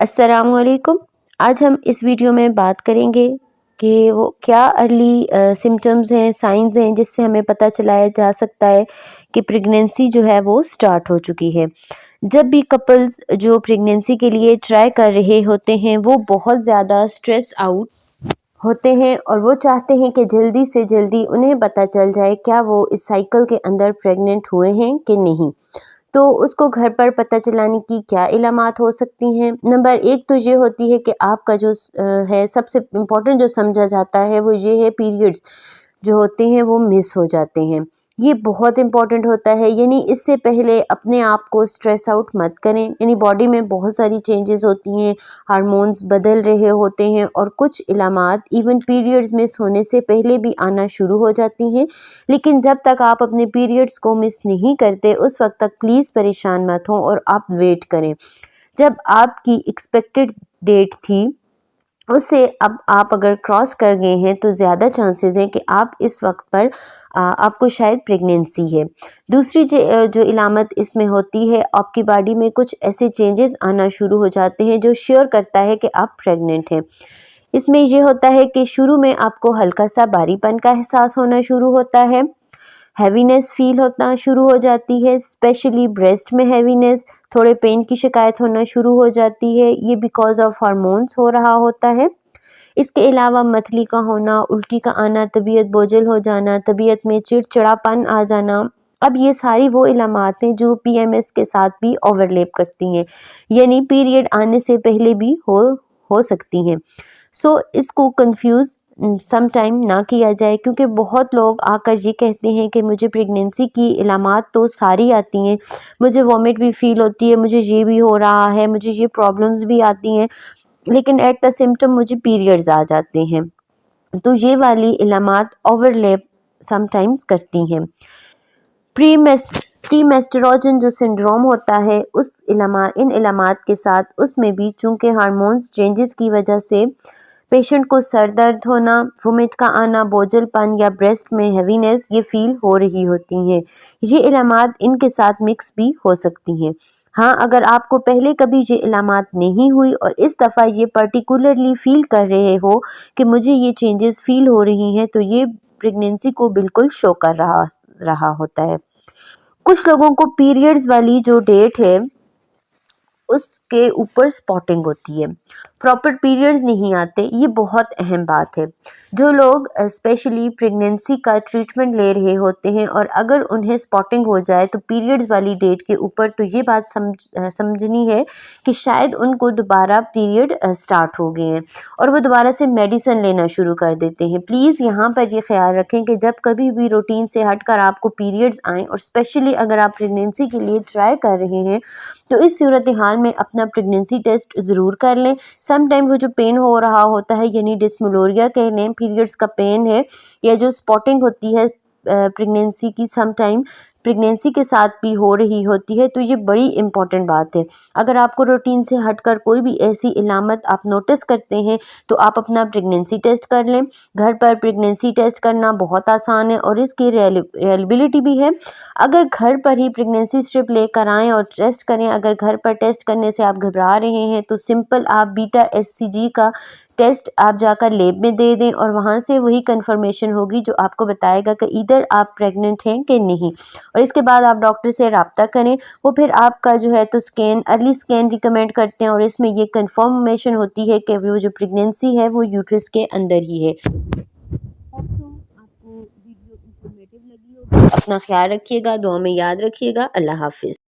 अस्सलामुअलैकुम। आज हम इस वीडियो में बात करेंगे कि वो क्या अर्ली सिम्टम्स हैं, साइंस हैं जिससे हमें पता चलाया जा सकता है कि प्रेगनेंसी जो है वो स्टार्ट हो चुकी है। जब भी कपल्स जो प्रेगनेंसी के लिए ट्राई कर रहे होते हैं वो बहुत ज़्यादा स्ट्रेस आउट होते हैं और वो चाहते हैं कि जल्दी से जल्दी उन्हें पता चल जाए क्या वो इस साइकिल के अंदर प्रेग्नेंट हुए हैं कि नहीं। तो उसको घर पर पता चलाने की क्या इलामात हो सकती हैं। नंबर एक तो ये होती है कि आपका जो है सबसे इम्पोर्टेंट जो समझा जाता है वो ये है पीरियड्स जो होते हैं वो मिस हो जाते हैं। ये बहुत इम्पॉर्टेंट होता है, यानी इससे पहले अपने आप को स्ट्रेस आउट मत करें। यानी बॉडी में बहुत सारी चेंजेस होती हैं, हार्मोन्स बदल रहे होते हैं और कुछ इलामात इवन पीरियड्स मिस होने से पहले भी आना शुरू हो जाती हैं। लेकिन जब तक आप अपने पीरियड्स को मिस नहीं करते उस वक्त तक प्लीज़ परेशान मत हों और आप वेट करें। जब आपकी एक्सपेक्टेड डेट थी उससे अब आप अगर क्रॉस कर गए हैं तो ज़्यादा चांसेस हैं कि आप इस वक्त पर आपको शायद प्रेगनेंसी है। दूसरी जो इलामत इसमें होती है, आपकी बॉडी में कुछ ऐसे चेंजेस आना शुरू हो जाते हैं जो श्योर करता है कि आप प्रेग्नेंट हैं। इसमें ये होता है कि शुरू में आपको हल्का सा भारीपन का एहसास होना शुरू होता है, हैवीनेस फील होना शुरू हो जाती है, स्पेशली ब्रेस्ट में हैवीनेस, थोड़े पेन की शिकायत होना शुरू हो जाती है। ये बिकॉज ऑफ हार्मोन्स हो रहा होता है। इसके अलावा मतली का होना, उल्टी का आना, तबीयत बोझल हो जाना, तबीयत में चिड़चिड़ापन आ जाना। अब ये सारी वो इलामात हैं जो पीएमएस के साथ भी ओवरलैप करती हैं, यानी पीरियड आने से पहले भी हो सकती हैं। सो इसको कंफ्यूज सम टाइम ना किया जाए, क्योंकि बहुत लोग आकर ये कहते हैं कि मुझे प्रेगनेंसी की इलामात तो सारी आती हैं, मुझे वॉमिट भी फील होती है, मुझे ये भी हो रहा है, मुझे ये प्रॉब्लम्स भी आती हैं, लेकिन एट द सिम्टम मुझे पीरियड्स आ जाते हैं। तो ये वाली इलामात ओवरलैप समटाइम्स करती हैं। प्रीमेस्टरोजन जो सिंड्रोम होता है इन इलामात के साथ उसमें भी चूँकि हार्मोन्स चेंजेस की वजह से पेशेंट को सर दर्द होना, वोमिट का आना, बोझलपन या ब्रेस्ट में हैवीनेस ये फील हो रही होती हैं। ये इलामात इनके साथ मिक्स भी हो सकती हैं। हाँ, अगर आपको पहले कभी ये इलामात नहीं हुई और इस दफ़ा ये पर्टिकुलरली फील कर रहे हो कि मुझे ये चेंजेस फील हो रही हैं, तो ये प्रेगनेंसी को बिल्कुल शो कर रहा होता है। कुछ लोगों को पीरियड्स वाली जो डेट है उसके ऊपर स्पॉटिंग होती है, प्रॉपर पीरियड्स नहीं आते। ये बहुत अहम बात है। जो लोग स्पेशली प्रेगनेंसी का ट्रीटमेंट ले रहे होते हैं और अगर उन्हें स्पॉटिंग हो जाए तो पीरियड्स वाली डेट के ऊपर, तो ये बात समझनी है कि शायद उनको दोबारा पीरियड स्टार्ट हो गए हैं और वो दोबारा से मेडिसिन लेना शुरू कर देते हैं। प्लीज़ यहाँ पर ये ख्याल रखें कि जब कभी भी रूटीन से हटकर आपको पीरियड्स आएँ और स्पेशली अगर आप प्रेगनेंसी के लिए ट्राई कर रहे हैं तो इस सूरत हाल में अपना प्रेगनेंसी टेस्ट ज़रूर कर लें। सम टाइम वो जो पेन हो रहा होता है, यानी डिस्मेनोरिया कह लें, पीरियड्स का पेन है, या जो स्पॉटिंग होती है प्रेगनेंसी की, सम टाइम प्रेगनेंसी के साथ भी हो रही होती है, तो ये बड़ी इंपॉर्टेंट बात है। अगर आपको रूटीन से हटकर कोई भी ऐसी इलामत आप नोटिस करते हैं तो आप अपना प्रेगनेंसी टेस्ट कर लें। घर पर प्रेगनेंसी टेस्ट करना बहुत आसान है और इसकी रियलिबिलिटी भी है। अगर घर पर ही प्रेगनेंसी स्ट्रिप लेकर आएँ और टेस्ट करें, अगर घर पर टेस्ट करने से आप घबरा रहे हैं तो सिंपल आप बीटा एचसीजी का टेस्ट आप जाकर लैब में दे दें और वहाँ से वही कंफर्मेशन होगी जो आपको बताएगा कि इधर आप प्रेग्नेंट हैं कि नहीं। और इसके बाद आप डॉक्टर से रब्ता करें, वो फिर आपका जो है तो अर्ली स्कैन रिकमेंड करते हैं और इसमें ये कंफर्मेशन होती है कि वो जो प्रेगनेंसी है वो यूट्रस के अंदर ही है। आपको वीडियो इंफॉर्मेटिव लगी होगी। अपना ख्याल रखिएगा, दुआ में याद रखिएगा। अल्लाह हाफिज़।